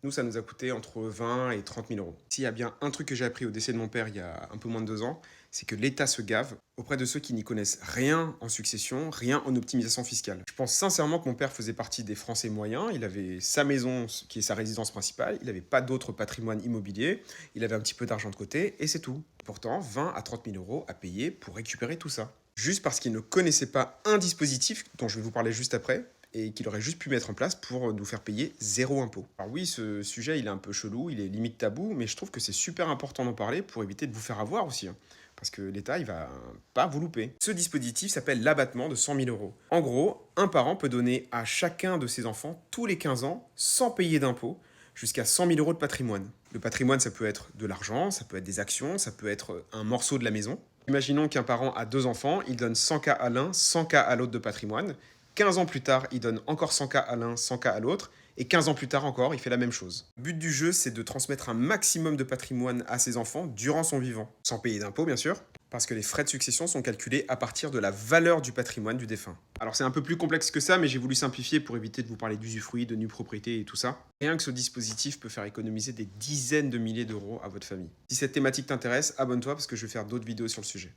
Nous, ça nous a coûté entre 20 et 30 000 euros. S'il y a bien un truc que j'ai appris au décès de mon père il y a un peu moins de 2 ans, c'est que l'État se gave auprès de ceux qui n'y connaissent rien en succession, rien en optimisation fiscale. Je pense sincèrement que mon père faisait partie des Français moyens. Il avait sa maison, qui est sa résidence principale. Il n'avait pas d'autre patrimoine immobilier. Il avait un petit peu d'argent de côté et c'est tout. Pourtant, 20 à 30 000 euros à payer pour récupérer tout ça. Juste parce qu'il ne connaissait pas un dispositif dont je vais vous parler juste après, et qu'il aurait juste pu mettre en place pour nous faire payer zéro impôt. Alors oui, ce sujet, il est un peu chelou, il est limite tabou, mais je trouve que c'est super important d'en parler pour éviter de vous faire avoir aussi, hein. Parce que l'État, il va pas vous louper. Ce dispositif s'appelle l'abattement de 100 000 euros. En gros, un parent peut donner à chacun de ses enfants, tous les 15 ans, sans payer d'impôt, jusqu'à 100 000 euros de patrimoine. Le patrimoine, ça peut être de l'argent, ça peut être des actions, ça peut être un morceau de la maison. Imaginons qu'un parent a 2 enfants, il donne 100 k à l'un, 100 k à l'autre de patrimoine. 15 ans plus tard, il donne encore 100 k à l'un, 100 k à l'autre. Et 15 ans plus tard encore, il fait la même chose. Le but du jeu, c'est de transmettre un maximum de patrimoine à ses enfants durant son vivant. Sans payer d'impôts, bien sûr, parce que les frais de succession sont calculés à partir de la valeur du patrimoine du défunt. Alors c'est un peu plus complexe que ça, mais j'ai voulu simplifier pour éviter de vous parler d'usufruit, de nue propriété et tout ça. Rien que ce dispositif peut faire économiser des dizaines de milliers d'euros à votre famille. Si cette thématique t'intéresse, abonne-toi parce que je vais faire d'autres vidéos sur le sujet.